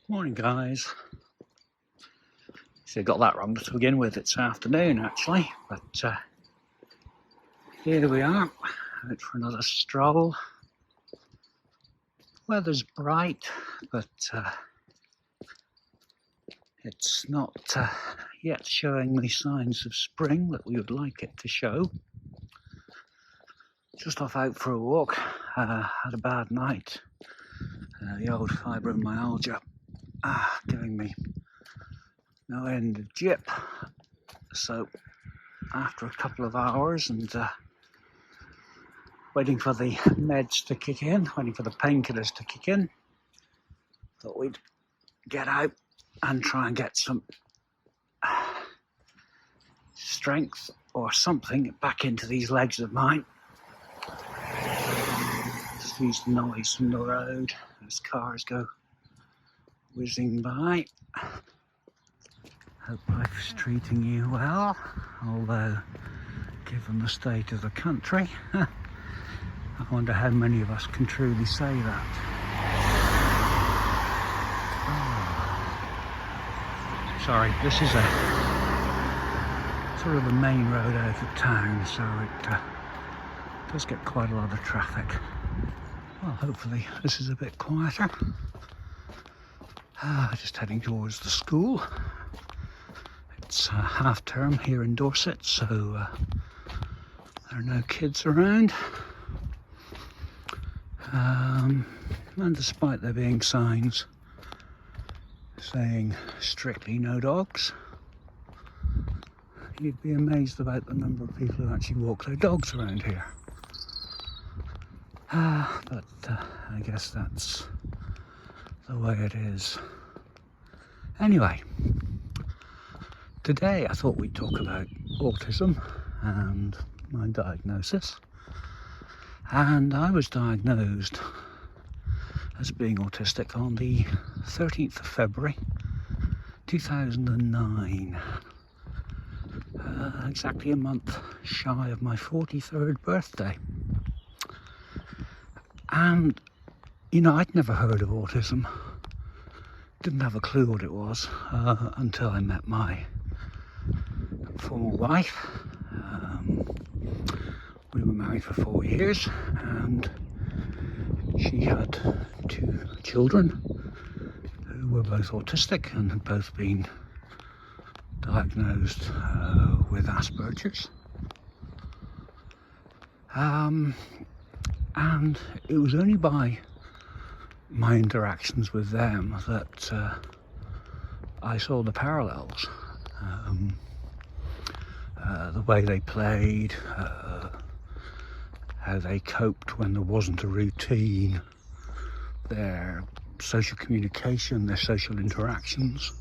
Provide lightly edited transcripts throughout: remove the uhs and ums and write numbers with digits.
Morning, guys. So I got that wrong to begin with. It's afternoon, actually, but here we are, out for another stroll. Weather's bright, but it's not yet showing me signs of spring that we would like it to show. Just off out for a walk. Had a bad night. The old fibromyalgia giving me no end of jip. So after a couple of hours and waiting for the meds to kick in, waiting for the painkillers to kick in, thought we'd get out and try and get some strength or something back into these legs of mine. Excuse the noise from the road as cars go whizzing by. Hope life's treating you well, although given the state of the country, I wonder how many of us can truly say that. Oh. Sorry, this is a sort of the main road out of town, so it does get quite a lot of traffic. Well, hopefully this is a bit quieter. Just heading towards the school. It's half term here in Dorset, so there are no kids around. And despite there being signs saying strictly no dogs, you'd be amazed about the number of people who actually walk their dogs around here. But I guess that's the way it is. Anyway, today I thought we'd talk about autism and my diagnosis. And I was diagnosed as being autistic on the 13th of February 2009. Exactly a month shy of my 43rd birthday. And, you know, I'd never heard of autism. Didn't have a clue what it was until I met my former wife. We were married for 4 years and she had 2 children who were both autistic and had both been diagnosed with Asperger's. And it was only by my interactions with them that I saw the parallels. The way they played, how they coped when there wasn't a routine, their social communication, their social interactions.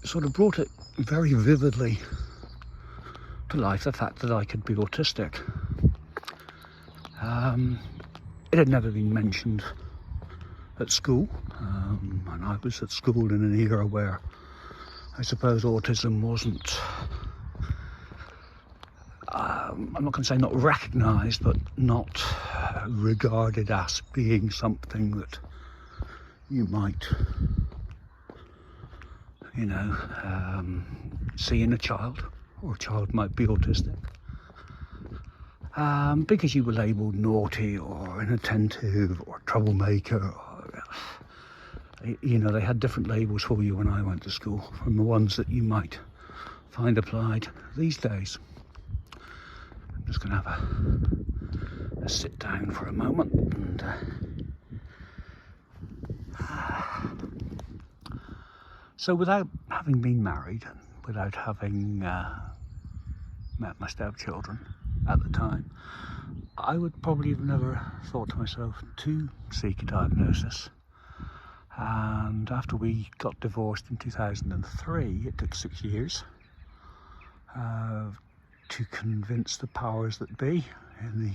Sort of brought it very vividly to life, the fact that I could be autistic. It had never been mentioned at school, and I was at school in an era where I suppose autism wasn't, I'm not going to say not recognised, but not regarded as being something that you might, you know, see in a child, or a child might be autistic. Because you were labelled naughty or inattentive or troublemaker, or, you know, they had different labels for you when I went to school from the ones that you might find applied these days. I'm just going to have a sit down for a moment. And, so without having been married, and without having met my stepchildren at the time, I would probably have never thought to myself to seek a diagnosis. And after we got divorced in 2003, it took 6 years to convince the powers that be in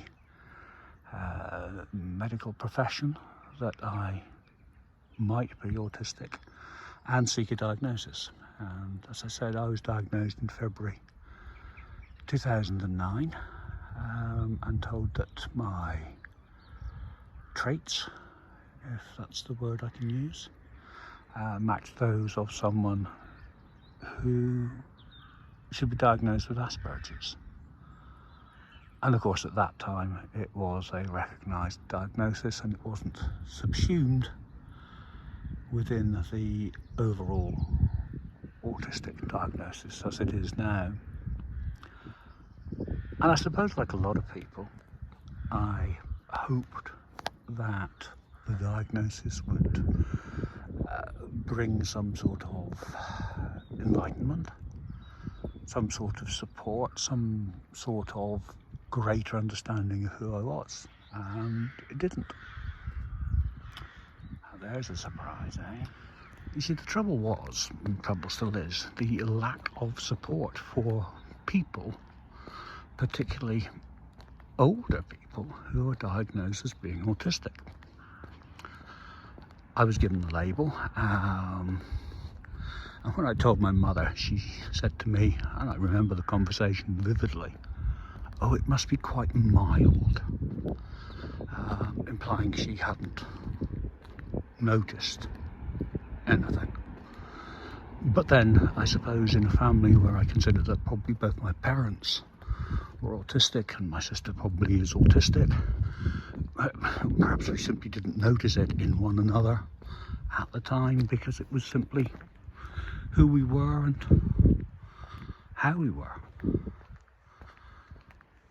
the medical profession that I might be autistic and seek a diagnosis. And as I said, I was diagnosed in February 2009 and told that my traits, if that's the word I can use, matched those of someone who should be diagnosed with Asperger's. And of course at that time it was a recognised diagnosis and it wasn't subsumed within the overall autistic diagnosis as it is now. And I suppose, like a lot of people, I hoped that the diagnosis would bring some sort of enlightenment, some sort of support, some sort of greater understanding of who I was, and it didn't. Now, there's a surprise, eh? You see, the trouble was, and the trouble still is, the lack of support for people, particularly older people who are diagnosed as being autistic. I was given the label, and when I told my mother, she said to me, and I remember the conversation vividly, "Oh, it must be quite mild," implying she hadn't noticed anything. But then, I suppose, in a family where I consider that probably both my parents were autistic and my sister probably is autistic, perhaps we simply didn't notice it in one another at the time because it was simply who we were and how we were.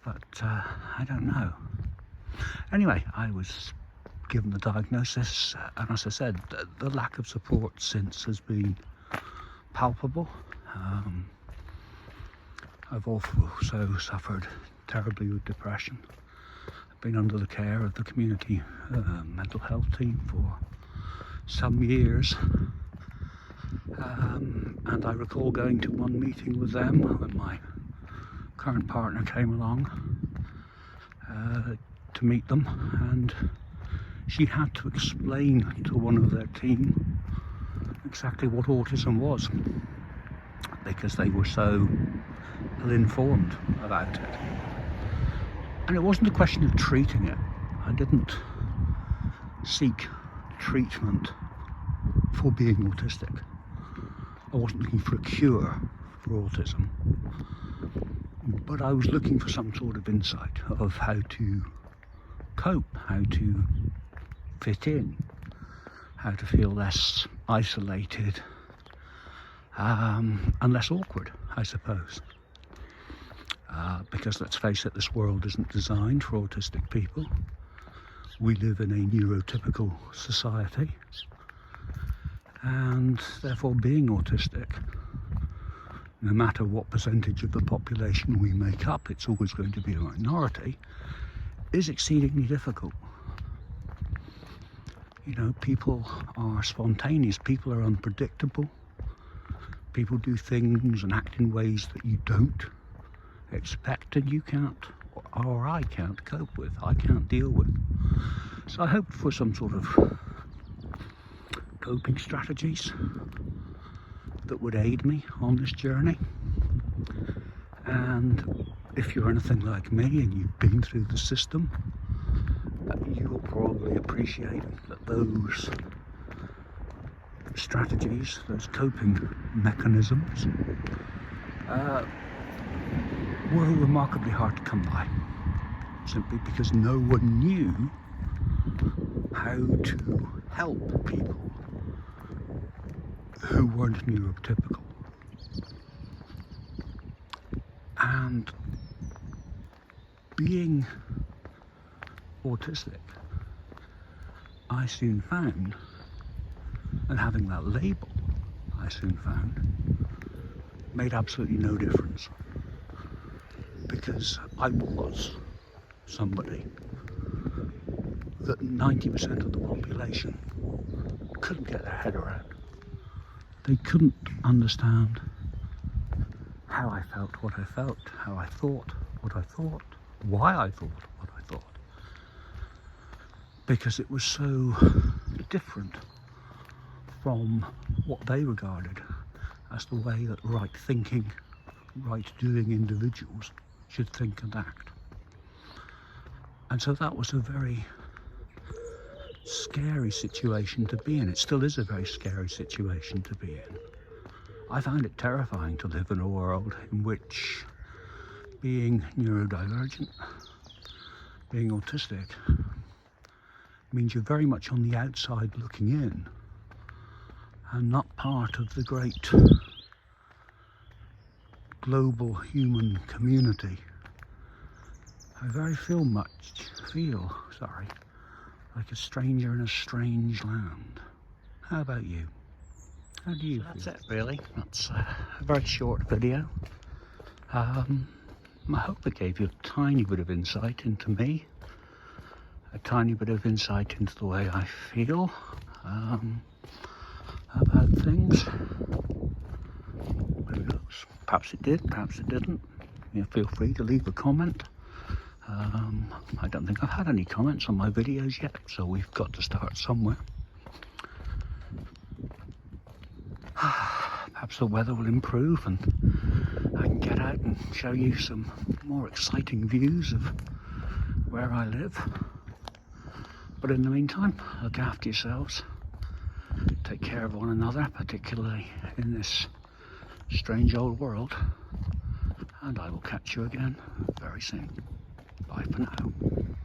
But I don't know. Anyway, I was given the diagnosis, and as I said, the lack of support since has been palpable. I've also suffered terribly with depression. I've been under the care of the community mental health team for some years, and I recall going to one meeting with them when my current partner came along to meet them, and she had to explain to one of their team exactly what autism was because they were so ill-informed about it. And it wasn't a question of treating it. I didn't seek treatment for being autistic. I wasn't looking for a cure for autism, but I was looking for some sort of insight of how to cope, how to fit in, how to feel less isolated and less awkward, I suppose. Because let's face it, this world isn't designed for autistic people. We live in a neurotypical society, and therefore being autistic, no matter what percentage of the population we make up, it's always going to be a minority, is exceedingly difficult. You know, people are spontaneous, people are unpredictable, people do things and act in ways that you don't expect and you can't, or I can't cope with, I can't deal with. So I hoped for some sort of coping strategies that would aid me on this journey. And if you're anything like me and you've been through the system, you will probably appreciate that those strategies, those coping mechanisms, were remarkably hard to come by, simply because no one knew how to help people who weren't neurotypical. And being autistic, I soon found, and having that label, I soon found, made absolutely no difference. Because I was somebody that 90% of the population couldn't get their head around. They couldn't understand how I felt, what I felt, how I thought, what I thought, why I thought what I thought. Because it was so different from what they regarded as the way that right thinking, right doing individuals should think and act. And so that was a very scary situation to be in. It still is a very scary situation to be in. I find it terrifying to live in a world in which being neurodivergent, being autistic, means you're very much on the outside looking in and not part of the great global human community. I very feel like a stranger in a strange land. How about you? How do you feel? That's it really. That's a very short video. I hope it gave you a tiny bit of insight into me, a tiny bit of insight into the way I feel about things. Who knows? Perhaps it did, perhaps it didn't. You know, feel free to leave a comment. I don't think I've had any comments on my videos yet, so we've got to start somewhere. Perhaps the weather will improve and I can get out and show you some more exciting views of where I live. But in the meantime, look after yourselves, take care of one another, particularly in this strange old world, and I will catch you again very soon. Bye for now.